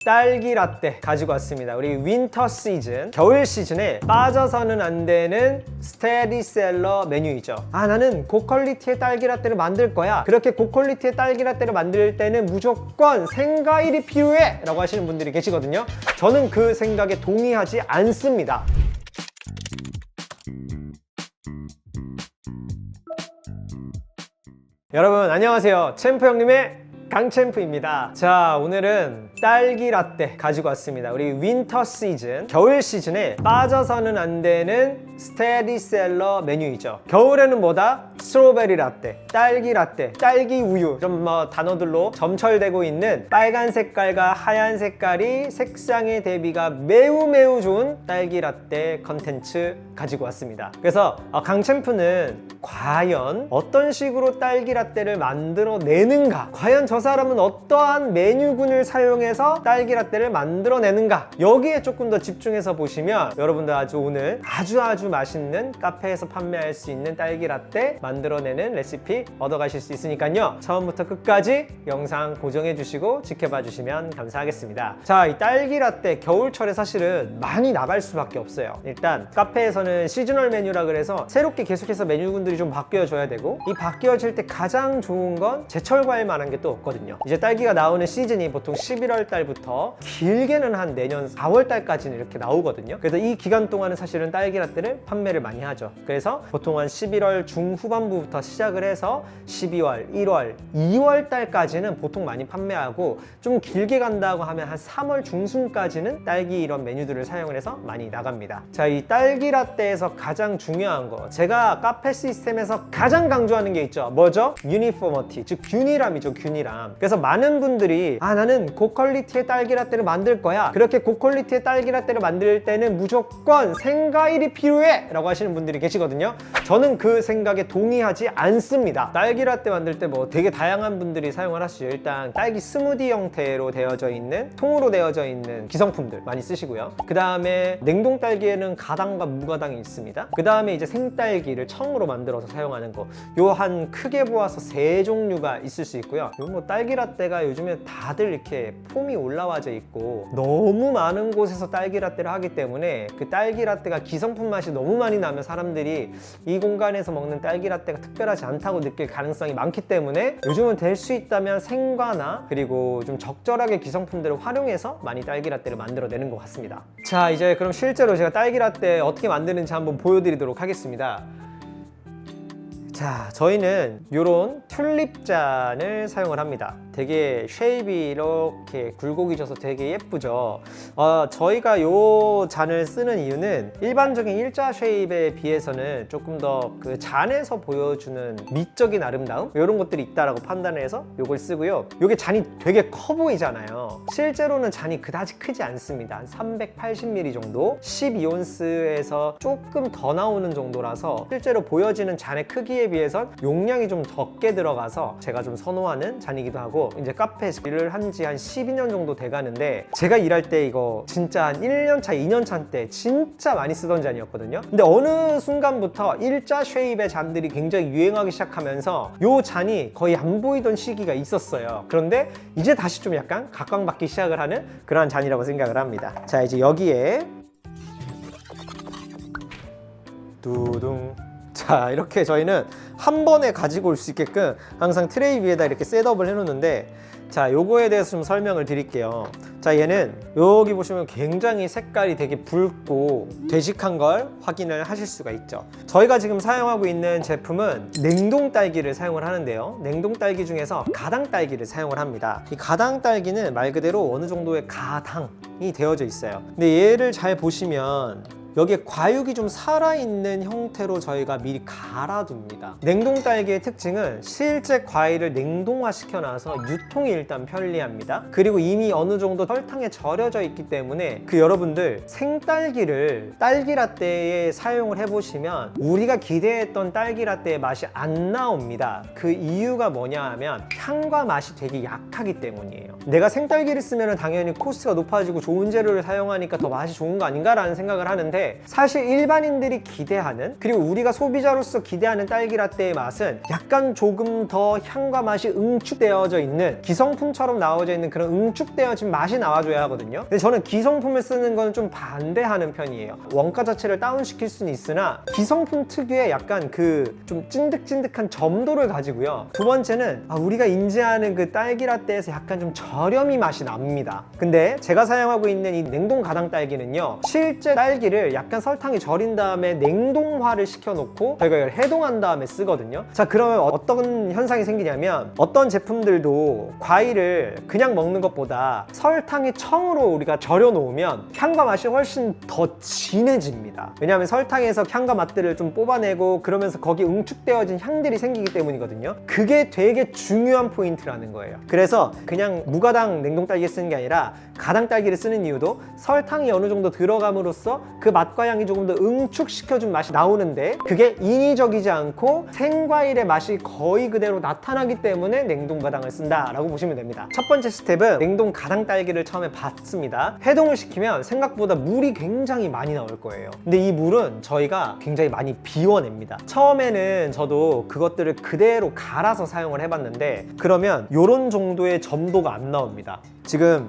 딸기 라떼 가지고 왔습니다. 우리 윈터 시즌, 겨울 시즌에 빠져서는 안 되는 스테디셀러 메뉴이죠. 나는 고퀄리티의 딸기 라떼를 만들 거야. 그렇게 고퀄리티의 딸기 라떼를 만들 때는 무조건 생과일이 필요해 라고 하시는 분들이 계시거든요. 저는 그 생각에 동의하지 않습니다. 여러분 안녕하세요. 챔프 형님의 강챔프입니다. 자, 오늘은 딸기 라떼 가지고 왔습니다. 우리 윈터 시즌, 겨울 시즌에 빠져서는 안 되는 스테디셀러 메뉴이죠. 겨울에는 뭐다? 스트로베리 라떼, 딸기 라떼, 딸기 우유 이런 단어들로 점철되고 있는 빨간 색깔과 하얀 색깔이 색상의 대비가 매우 좋은 딸기 라떼 컨텐츠 가지고 왔습니다. 그래서 강챔프는 과연 어떤 식으로 딸기 라떼를 만들어내는가, 과연 저 사람은 어떠한 메뉴군을 사용해서 딸기 라떼를 만들어내는가, 여기에 조금 더 집중해서 보시면 여러분들 오늘 아주 맛있는 카페에서 판매할 수 있는 딸기 라떼 만들어내는 레시피 얻어가실 수 있으니까요, 처음부터 끝까지 영상 고정해 주시고 지켜봐 주시면 감사하겠습니다. 자, 이 딸기 라떼 겨울철에 사실은 많이 나갈 수밖에 없어요. 일단 카페에서는 시즈널 메뉴라 그래서 새롭게 계속해서 메뉴군들이 좀 바뀌어줘야 되고, 이 바뀌어질 때 가장 좋은 건 제철 과일만한 게 또 없거든요. 이제 딸기가 나오는 시즌이 보통 11월 달부터 길게는 한 내년 4월 달까지는 이렇게 나오거든요. 그래서 이 기간 동안은 사실은 딸기 라떼를 판매를 많이 하죠. 그래서 보통 한 11월 중후반부부터 시작을 해서 12월, 1월, 2월 달까지는 보통 많이 판매하고, 좀 길게 간다고 하면 한 3월 중순까지는 딸기 이런 메뉴들을 사용을 해서 많이 나갑니다. 자, 이 딸기 라떼에서 가장 중요한 거, 제가 카페 시스템에서 가장 강조하는 게 있죠. 뭐죠? 유니포머티, 즉 균일함이죠. 균일함. 그래서 많은 분들이 나는 고퀄리티의 딸기 라떼를 만들 거야. 그렇게 고퀄리티의 딸기 라떼를 만들 때는 무조건 생과일이 필요해 라고 하시는 분들이 계시거든요. 저는 그 생각에 동의하지 않습니다. 딸기 라떼 만들 때 되게 다양한 분들이 사용을 하시죠. 일단 딸기 스무디 형태로 되어져 있는, 통으로 되어져 있는 기성품들 많이 쓰시고요. 그 다음에 냉동 딸기에는 가당과 무가당이 있습니다. 그 다음에 이제 생딸기를 청으로 만들어서 사용하는 거, 요 한 크게 보아서 3종류가 있을 수 있고요. 딸기 라떼가 요즘에 다들 이렇게 폼이 올라와져 있고 너무 많은 곳에서 딸기 라떼를 하기 때문에 그 딸기 라떼가 기성품 맛이 너무 많이 나면 사람들이 이 공간에서 먹는 딸기 라떼가 특별하지 않다고 느낄 가능성이 많기 때문에 요즘은 될 수 있다면 생과나 그리고 좀 적절하게 기성품들을 활용해서 많이 딸기 라떼를 만들어내는 것 같습니다. 자, 이제 그럼 실제로 제가 딸기 라떼 어떻게 만드는지 한번 보여드리도록 하겠습니다. 자, 저희는 이런 튤립 잔을 사용을 합니다. 되게 쉐입이 이렇게 굴곡이 져서 되게 예쁘죠. 저희가 이 잔을 쓰는 이유는 일반적인 일자 쉐입에 비해서는 조금 더 그 잔에서 보여주는 미적인 아름다움, 이런 것들이 있다라고 판단을 해서 이걸 쓰고요. 이게 잔이 되게 커 보이잖아요. 실제로는 잔이 그다지 크지 않습니다. 한 380ml 정도, 12온스에서 조금 더 나오는 정도라서 실제로 보여지는 잔의 크기에 비해선 용량이 좀 적게 들어가서 제가 좀 선호하는 잔이기도 하고, 이제 카페 일을 한 지 한 12년 정도 돼가는데, 제가 일할 때 이거 진짜 한 1년 차, 2년 차 때 진짜 많이 쓰던 잔이었거든요. 근데 어느 순간부터 일자 쉐입의 잔들이 굉장히 유행하기 시작하면서 이 잔이 거의 안 보이던 시기가 있었어요. 그런데 이제 다시 좀 약간 각광받기 시작을 하는 그런 잔이라고 생각을 합니다. 자, 이제 여기에 두둥, 자, 이렇게 저희는 한 번에 가지고 올 수 있게끔 항상 트레이 위에다 이렇게 셋업을 해놓는데, 자, 요거에 대해서 좀 설명을 드릴게요. 자, 얘는 여기 보시면 굉장히 색깔이 되게 붉고 되직한 걸 확인을 하실 수가 있죠. 저희가 지금 사용하고 있는 제품은 냉동 딸기를 사용을 하는데요, 냉동 딸기 중에서 가당 딸기를 사용을 합니다. 이 가당 딸기는 말 그대로 어느 정도의 가당이 되어져 있어요. 근데 얘를 잘 보시면 여기에 과육이 좀 살아있는 형태로 저희가 미리 갈아둡니다. 냉동 딸기의 특징은 실제 과일을 냉동화 시켜놔서 유통이 일단 편리합니다. 그리고 이미 어느 정도 설탕에 절여져 있기 때문에 여러분들 생딸기를 딸기 라떼에 사용을 해보시면 우리가 기대했던 딸기 라떼의 맛이 안 나옵니다. 그 이유가 뭐냐 하면 향과 맛이 되게 약하기 때문이에요. 내가 생딸기를 쓰면 당연히 코스트가 높아지고 좋은 재료를 사용하니까 더 맛이 좋은 거 아닌가 라는 생각을 하는데, 건데 사실 일반인들이 기대하는 그리고 우리가 소비자로서 기대하는 딸기 라떼의 맛은 약간 조금 더 향과 맛이 응축되어져 있는 기성품처럼 나와져 있는 그런 응축되어진 맛이 나와줘야 하거든요. 근데 저는 기성품을 쓰는 건 좀 반대하는 편이에요. 원가 자체를 다운시킬 수는 있으나 기성품 특유의 약간 그 좀 찐득찐득한 점도를 가지고요. 두 번째는 우리가 인지하는 그 딸기 라떼에서 약간 좀 저렴이 맛이 납니다. 근데 제가 사용하고 있는 이 냉동 가당 딸기는요, 실제 딸기를 약간 설탕에 절인 다음에 냉동화를 시켜놓고 저희가 이걸 해동한 다음에 쓰거든요. 자, 그러면 어떤 현상이 생기냐면 어떤 제품들도 과일을 그냥 먹는 것보다 설탕에 청으로 우리가 절여 놓으면 향과 맛이 훨씬 더 진해집니다. 왜냐하면 설탕에서 향과 맛들을 좀 뽑아내고 그러면서 거기 응축되어진 향들이 생기기 때문이거든요. 그게 되게 중요한 포인트라는 거예요. 그래서 그냥 무가당 냉동 딸기 쓰는 게 아니라 가당 딸기를 쓰는 이유도 설탕이 어느 정도 들어감으로써 그 맛과 향이 조금 더 응축시켜준 맛이 나오는데 그게 인위적이지 않고 생과일의 맛이 거의 그대로 나타나기 때문에 냉동 가당을 쓴다라고 보시면 됩니다. 첫 번째 스텝은 냉동 가당 딸기를 처음에 받습니다. 해동을 시키면 생각보다 물이 굉장히 많이 나올 거예요. 근데 이 물은 저희가 굉장히 많이 비워냅니다. 처음에는 저도 그것들을 그대로 갈아서 사용을 해봤는데 그러면 이런 정도의 점도가 안 나옵니다. 지금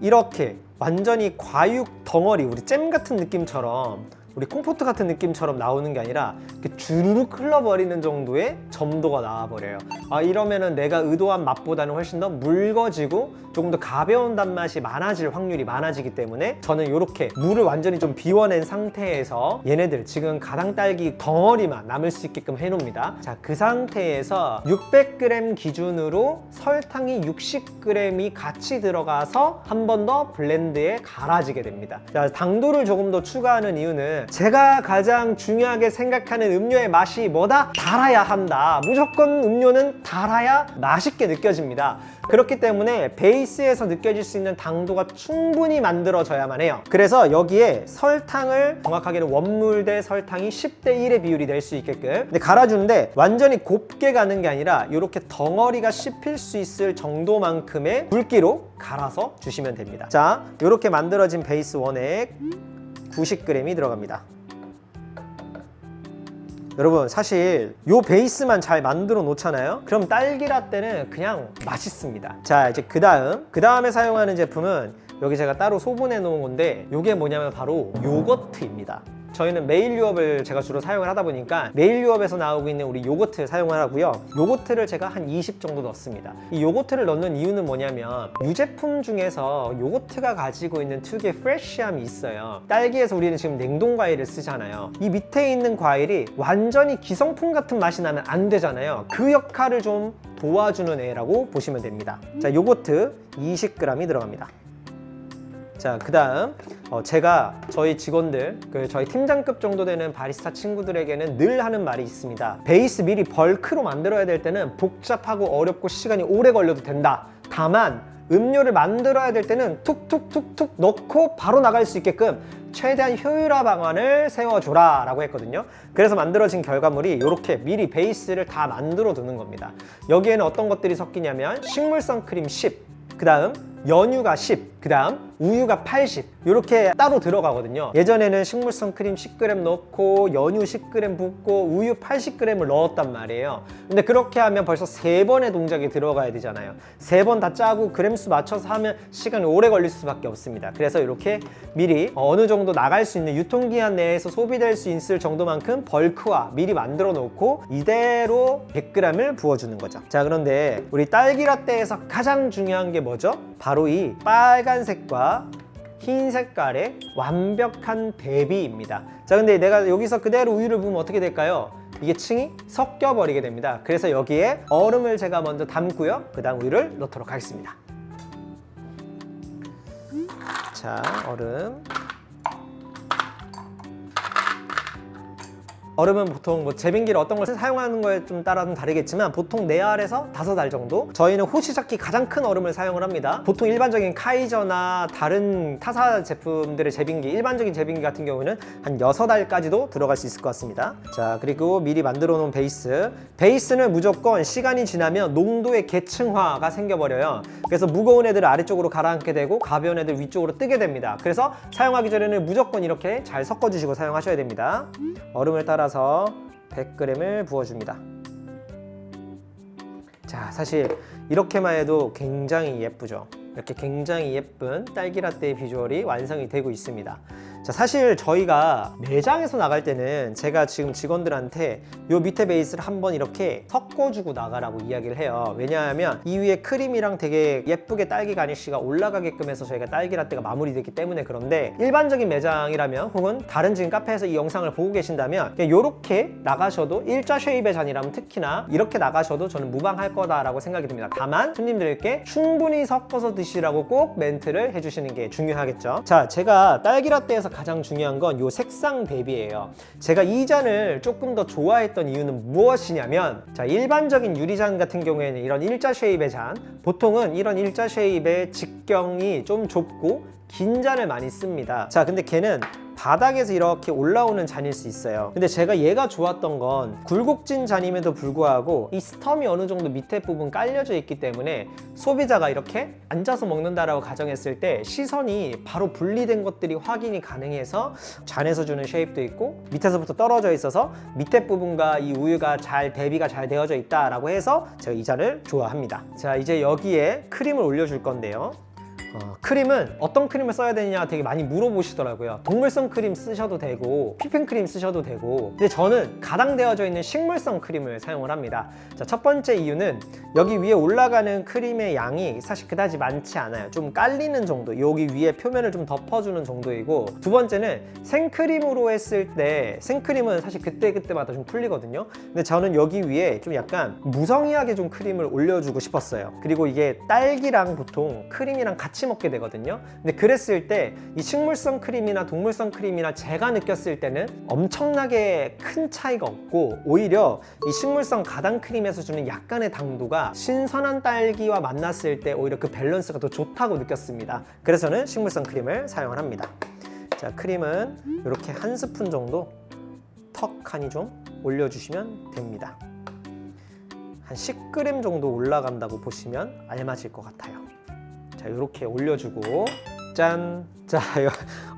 이렇게 완전히 과육 덩어리, 우리 잼 같은 느낌처럼, 우리 콩포트 같은 느낌처럼 나오는 게 아니라 이렇게 주르륵 흘러버리는 정도의 점도가 나와버려요. 이러면은 내가 의도한 맛보다는 훨씬 더 묽어지고 조금 더 가벼운 단맛이 많아질 확률이 많아지기 때문에 저는 이렇게 물을 완전히 좀 비워낸 상태에서 얘네들 지금 가당 딸기 덩어리만 남을 수 있게끔 해놓습니다. 자, 그 상태에서 600g 기준으로 설탕이 60g이 같이 들어가서 한 번 더 블렌드에 갈아지게 됩니다. 자, 당도를 조금 더 추가하는 이유는 제가 가장 중요하게 생각하는 음료의 맛이 뭐다? 달아야 한다. 무조건 음료는 달아야 맛있게 느껴집니다. 그렇기 때문에 베이스에서 느껴질 수 있는 당도가 충분히 만들어져야만 해요. 그래서 여기에 설탕을, 정확하게는 원물 대 설탕이 10대 1의 비율이 될 수 있게끔 근데 갈아주는데 완전히 곱게 가는 게 아니라 이렇게 덩어리가 씹힐 수 있을 정도만큼의 굵기로 갈아서 주시면 됩니다. 자, 이렇게 만들어진 베이스 원액 90g이 들어갑니다. 여러분, 사실 요 베이스만 잘 만들어 놓잖아요. 그럼 딸기 라떼는 그냥 맛있습니다. 자, 이제 그 다음에 사용하는 제품은 여기 제가 따로 소분해 놓은 건데 이게 뭐냐면 바로 요거트입니다. 저희는 메일 유업을 제가 주로 사용을 하다 보니까 메일 유업에서 나오고 있는 우리 요거트 사용을 하고요. 요거트를 제가 한 20 정도 넣습니다. 이 요거트를 넣는 이유는 뭐냐면 유제품 중에서 요거트가 가지고 있는 특유의 프레쉬함이 있어요. 딸기에서 우리는 지금 냉동 과일을 쓰잖아요. 이 밑에 있는 과일이 완전히 기성품 같은 맛이 나면 안 되잖아요. 그 역할을 좀 도와주는 애라고 보시면 됩니다. 자, 요거트 20g이 들어갑니다. 자, 그 다음 제가 저희 직원들, 저희 팀장급 정도 되는 바리스타 친구들에게는 늘 하는 말이 있습니다. 베이스 미리 벌크로 만들어야 될 때는 복잡하고 어렵고 시간이 오래 걸려도 된다. 다만 음료를 만들어야 될 때는 툭툭툭툭 넣고 바로 나갈 수 있게끔 최대한 효율화 방안을 세워줘라 라고 했거든요. 그래서 만들어진 결과물이 이렇게 미리 베이스를 다 만들어 두는 겁니다. 여기에는 어떤 것들이 섞이냐면 식물성 크림 10, 그 다음 연유가 10, 그 다음 우유가 80 이렇게 따로 들어가거든요. 예전에는 식물성 크림 10g 넣고 연유 10g 붓고 우유 80g을 넣었단 말이에요. 근데 그렇게 하면 벌써 3번의 동작이 들어가야 되잖아요. 3번 다 짜고 그램수 맞춰서 하면 시간이 오래 걸릴 수밖에 없습니다. 그래서 이렇게 미리 어느 정도 나갈 수 있는 유통기한 내에서 소비될 수 있을 정도만큼 벌크화 미리 만들어 놓고 이대로 100g을 부어주는 거죠. 자, 그런데 우리 딸기 라떼에서 가장 중요한 게 뭐죠? 바로 이 빨간색과 흰 색깔의 완벽한 대비입니다. 자, 근데 내가 여기서 그대로 우유를 부으면 어떻게 될까요? 이게 층이 섞여 버리게 됩니다. 그래서 여기에 얼음을 제가 먼저 담고요. 그 다음 우유를 넣도록 하겠습니다. 자, 얼음. 얼음은 보통 뭐 제빙기를 어떤 걸 사용하는 거에 좀 따라 좀 다르겠지만 보통 4알에서 5알 정도. 저희는 호시자키 가장 큰 얼음을 사용을 합니다. 보통 일반적인 카이저나 다른 타사 제품들의 제빙기, 일반적인 제빙기 같은 경우는 한 6알까지도 들어갈 수 있을 것 같습니다. 자, 그리고 미리 만들어 놓은 베이스는 무조건 시간이 지나면 농도의 계층화가 생겨버려요. 그래서 무거운 애들을 아래쪽으로 가라앉게 되고 가벼운 애들 위쪽으로 뜨게 됩니다. 그래서 사용하기 전에는 무조건 이렇게 잘 섞어주시고 사용하셔야 됩니다. 얼음을 따라서 100g을 부어줍니다. 자, 사실 이렇게만 해도 굉장히 예쁘죠. 이렇게 굉장히 예쁜 딸기라떼의 비주얼이 완성이 되고 있습니다. 자, 사실 저희가 매장에서 나갈 때는 제가 지금 직원들한테 요 밑에 베이스를 한번 이렇게 섞어주고 나가라고 이야기를 해요. 왜냐하면 이 위에 크림이랑 되게 예쁘게 딸기 가니쉬가 올라가게끔 해서 저희가 딸기라떼가 마무리됐기 때문에. 그런데 일반적인 매장이라면 혹은 다른 지금 카페에서 이 영상을 보고 계신다면 이렇게 나가셔도 일자 쉐입의 잔이라면 특히나 이렇게 나가셔도 저는 무방할 거다라고 생각이 듭니다. 다만 손님들께 충분히 섞어서 드시라고 꼭 멘트를 해주시는 게 중요하겠죠. 자, 제가 딸기라떼에서 가장 중요한 건 이 색상 대비예요. 제가 이 잔을 조금 더 좋아했던 이유는 무엇이냐면, 자, 일반적인 유리잔 같은 경우에는 이런 일자 쉐입의 잔, 보통은 이런 일자 쉐입의 직경이 좀 좁고 긴 잔을 많이 씁니다. 자, 근데 걔는 바닥에서 이렇게 올라오는 잔일 수 있어요. 근데 제가 얘가 좋았던 건 굴곡진 잔임에도 불구하고 이 스텀이 어느 정도 밑에 부분 깔려져 있기 때문에 소비자가 이렇게 앉아서 먹는다라고 가정했을 때 시선이 바로 분리된 것들이 확인이 가능해서 잔에서 주는 쉐입도 있고 밑에서부터 떨어져 있어서 밑에 부분과 이 우유가 잘 대비가 잘 되어져 있다라고 해서 제가 이 잔을 좋아합니다. 자, 이제 여기에 크림을 올려줄 건데요. 크림은 어떤 크림을 써야 되느냐 되게 많이 물어보시더라고요. 동물성 크림 쓰셔도 되고 휘핑크림 쓰셔도 되고, 근데 저는 가당되어져 있는 식물성 크림을 사용을 합니다. 자, 첫 번째 이유는 여기 위에 올라가는 크림의 양이 사실 그다지 많지 않아요. 좀 깔리는 정도, 여기 위에 표면을 좀 덮어주는 정도이고, 두 번째는 생크림으로 했을 때 생크림은 사실 그때그때마다 좀 풀리거든요. 근데 저는 여기 위에 좀 약간 무성의하게 좀 크림을 올려주고 싶었어요. 그리고 이게 딸기랑 보통 크림이랑 같이 먹게 되거든요. 근데 그랬을 때 이 식물성 크림이나 동물성 크림이나 제가 느꼈을 때는 엄청나게 큰 차이가 없고, 오히려 이 식물성 가당 크림에서 주는 약간의 당도가 신선한 딸기와 만났을 때 오히려 그 밸런스가 더 좋다고 느꼈습니다. 그래서 저는 식물성 크림을 사용을 합니다. 자, 크림은 이렇게 한 스푼 정도 턱하니 좀 올려주시면 됩니다. 한 10g 정도 올라간다고 보시면 알맞을 것 같아요. 자, 이렇게 올려주고, 짠! 자,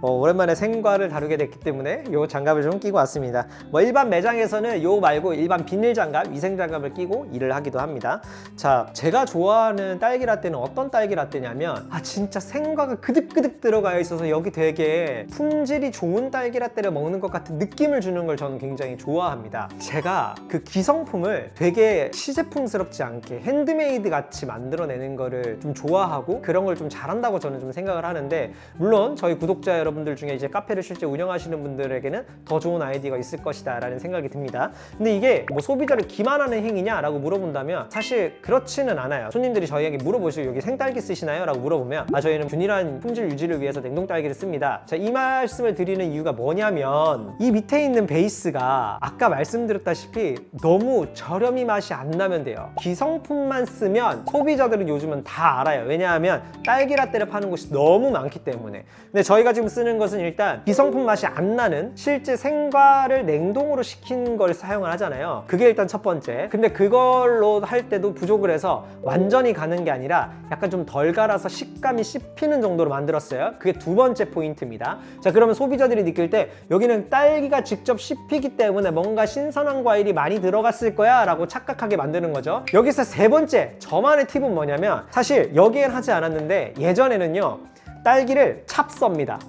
오랜만에 생과를 다루게 됐기 때문에 이 장갑을 좀 끼고 왔습니다. 뭐 일반 매장에서는 요 말고 일반 비닐 장갑, 위생 장갑을 끼고 일을 하기도 합니다. 자, 제가 좋아하는 딸기 라떼는 어떤 딸기 라떼냐면, 진짜 생과가 그득그득 들어가 있어서 여기 되게 품질이 좋은 딸기 라떼를 먹는 것 같은 느낌을 주는 걸 저는 굉장히 좋아합니다. 제가 그 기성품을 되게 시제품스럽지 않게 핸드메이드 같이 만들어내는 거를 좀 좋아하고 그런 걸 좀 잘한다고 저는 좀 생각을 하는데, 물론 저희 구독자 여러분들 중에 이제 카페를 실제 운영하시는 분들에게는 더 좋은 아이디어가 있을 것이다 라는 생각이 듭니다. 근데 이게 뭐 소비자를 기만하는 행위냐 라고 물어본다면 사실 그렇지는 않아요. 손님들이 저희에게 물어보시고 여기 생딸기 쓰시나요? 라고 물어보면 저희는 균일한 품질 유지를 위해서 냉동딸기를 씁니다. 자, 이 말씀을 드리는 이유가 뭐냐면, 이 밑에 있는 베이스가 아까 말씀드렸다시피 너무 저렴이 맛이 안 나면 돼요. 기성품만 쓰면 소비자들은 요즘은 다 알아요. 왜냐하면 딸기 라떼를 파는 곳이 너무 많기 때문에. 근데 저희가 지금 쓰는 것은 일단 기성품 맛이 안 나는 실제 생과를 냉동으로 식힌 걸 사용을 하잖아요. 그게 일단 첫 번째. 근데 그걸로 할 때도 부족을 해서 완전히 가는 게 아니라 약간 좀 덜 갈아서 식감이 씹히는 정도로 만들었어요. 그게 두 번째 포인트입니다. 자, 그러면 소비자들이 느낄 때 여기는 딸기가 직접 씹히기 때문에 뭔가 신선한 과일이 많이 들어갔을 거야 라고 착각하게 만드는 거죠. 여기서 세 번째, 저만의 팁은 뭐냐면, 사실 여기엔 하지 않았는데 예전에는요, 딸기를 찹썹니다.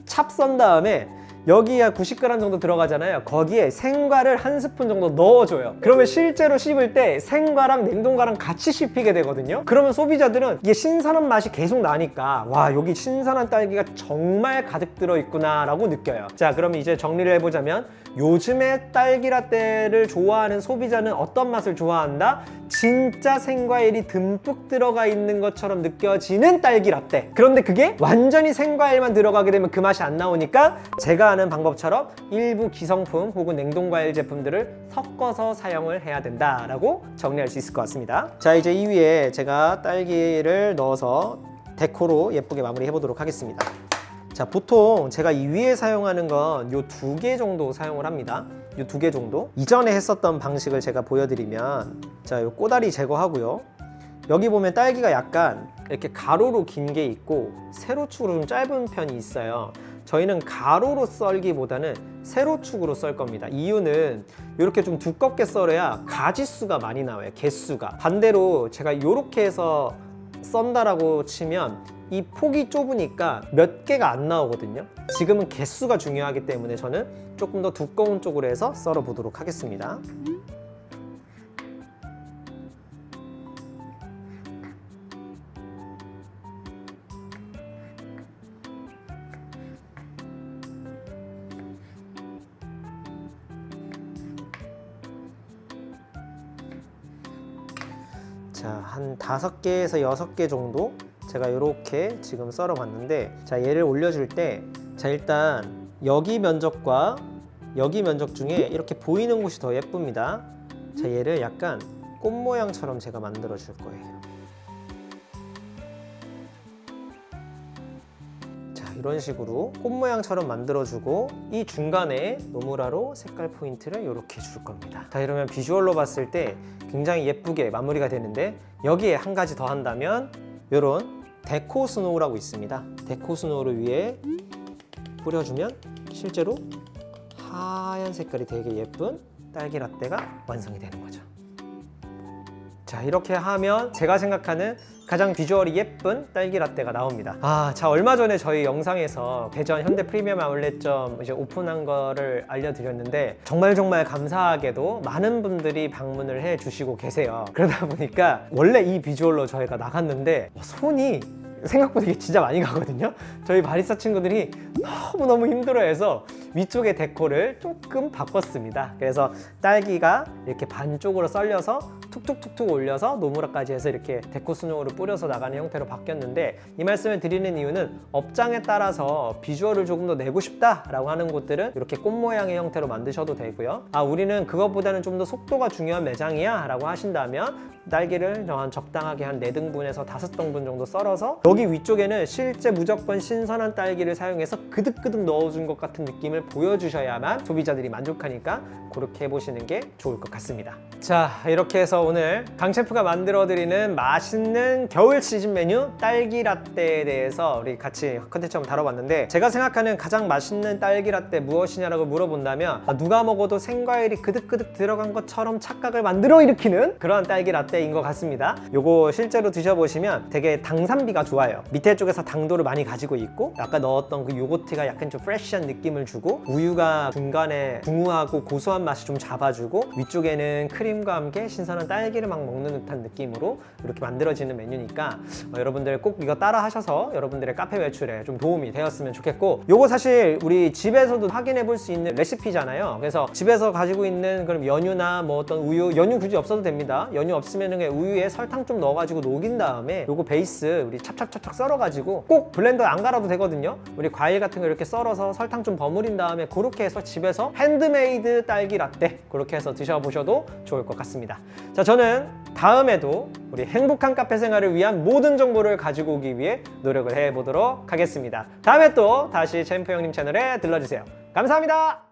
찹썬 다음에 여기에 90g 정도 들어가잖아요. 거기에 생과를 한 스푼 정도 넣어줘요. 그러면 실제로 씹을 때 생과랑 냉동과랑 같이 씹히게 되거든요. 그러면 소비자들은 이게 신선한 맛이 계속 나니까, 와, 여기 신선한 딸기가 정말 가득 들어있구나 라고 느껴요. 자, 그럼 이제 정리를 해보자면, 요즘에 딸기 라떼를 좋아하는 소비자는 어떤 맛을 좋아한다? 진짜 생과일이 듬뿍 들어가 있는 것처럼 느껴지는 딸기 라떼. 그런데 그게 완전히 생과일만 들어가게 되면 그 맛이 안 나오니까 제가 우리가 아는 방법처럼 일부 기성품 혹은 냉동과일 제품들을 섞어서 사용을 해야 된다라고 정리할 수 있을 것 같습니다. 자, 이제 이 위에 제가 딸기를 넣어서 데코로 예쁘게 마무리해 보도록 하겠습니다. 자, 보통 제가 이 위에 사용하는 건 요 2개 정도 사용을 합니다. 요 2개 정도. 이전에 했었던 방식을 제가 보여드리면, 자, 요 꼬다리 제거하고요. 여기 보면 딸기가 약간 이렇게 가로로 긴 게 있고 세로축으로 좀 짧은 편이 있어요. 저희는 가로로 썰기보다는 세로축으로 썰 겁니다. 이유는 이렇게 좀 두껍게 썰어야 가지수가 많이 나와요. 개수가. 반대로 제가 이렇게 해서 썬다라고 치면 이 폭이 좁으니까 몇 개가 안 나오거든요. 지금은 개수가 중요하기 때문에 저는 조금 더 두꺼운 쪽으로 해서 썰어 보도록 하겠습니다. 자, 한 5개에서 6개 정도 제가 이렇게 지금 썰어 봤는데, 자, 얘를 올려줄 때, 자, 일단 여기 면적과 여기 면적 중에 이렇게 보이는 곳이 더 예쁩니다. 자, 얘를 약간 꽃 모양처럼 제가 만들어 줄 거예요. 자, 이런 식으로 꽃 모양처럼 만들어주고 이 중간에 노무라로 색깔 포인트를 이렇게 줄 겁니다. 자, 이러면 비주얼로 봤을 때 굉장히 예쁘게 마무리가 되는데, 여기에 한 가지 더 한다면 이런 데코 스노우라고 있습니다. 데코 스노우를 위에 뿌려주면 실제로 하얀 색깔이 되게 예쁜 딸기 라떼가 완성이 되는 거죠. 자, 이렇게 하면 제가 생각하는 가장 비주얼이 예쁜 딸기 라떼가 나옵니다. 자, 얼마 전에 저희 영상에서 대전 현대 프리미엄 아울렛점 이제 오픈한 거를 알려드렸는데, 정말 감사하게도 많은 분들이 방문을 해 주시고 계세요. 그러다 보니까 원래 이 비주얼로 저희가 나갔는데 손이 생각보다 이게 진짜 많이 가거든요. 저희 바리스타 친구들이 너무 힘들어해서 위쪽에 데코를 조금 바꿨습니다. 그래서 딸기가 이렇게 반쪽으로 썰려서 툭툭툭툭 올려서 노무라까지 해서 이렇게 데코 스노우를 뿌려서 나가는 형태로 바뀌었는데, 이 말씀을 드리는 이유는 업장에 따라서 비주얼을 조금 더 내고 싶다라고 하는 곳들은 이렇게 꽃 모양의 형태로 만드셔도 되고요. 우리는 그것보다는 좀 더 속도가 중요한 매장이야 라고 하신다면 딸기를 적당하게 한 4등분에서 5등분 정도 썰어서 여기 위쪽에는 실제 무조건 신선한 딸기를 사용해서 그득그득 넣어준 것 같은 느낌을 보여주셔야만 소비자들이 만족하니까 그렇게 해보시는 게 좋을 것 같습니다. 자, 이렇게 해서 오늘 강셰프가 만들어드리는 맛있는 겨울 시즌 메뉴 딸기 라떼에 대해서 우리 같이 컨텐츠 한번 다뤄봤는데, 제가 생각하는 가장 맛있는 딸기 라떼 무엇이냐라고 물어본다면 누가 먹어도 생과일이 그득그득 들어간 것처럼 착각을 만들어 일으키는 그런 딸기 라떼인 것 같습니다. 요거 실제로 드셔보시면 되게 당산비가 좋아요. 밑에 쪽에서 당도를 많이 가지고 있고, 아까 넣었던 그 요거트가 약간 좀 프레쉬한 느낌을 주고, 우유가 중간에 중후하고 고소한 맛이 좀 잡아주고, 위쪽에는 크림과 함께 신선한 딸기를 막 먹는 듯한 느낌으로 이렇게 만들어지는 메뉴니까 여러분들 꼭 이거 따라 하셔서 여러분들의 카페 외출에 좀 도움이 되었으면 좋겠고, 요거 사실 우리 집에서도 확인해 볼 수 있는 레시피잖아요. 그래서 집에서 가지고 있는 그럼 연유나 뭐 어떤 우유, 연유 굳이 없어도 됩니다. 연유 없으면 우유에 설탕 좀 넣어가지고 녹인 다음에 요거 베이스 우리 찹찹찹찹 썰어가지고, 꼭 블렌더 안 갈아도 되거든요. 우리 과일 같은 거 이렇게 썰어서 설탕 좀 버무린 다음에 그렇게 해서 집에서 핸드메이드 딸기 라떼 그렇게 해서 드셔보셔도 좋을 것 같습니다. 자, 저는 다음에도 우리 행복한 카페 생활을 위한 모든 정보를 가지고 오기 위해 노력을 해보도록 하겠습니다. 다음에 또 다시 챔프 형님 채널에 들러주세요. 감사합니다.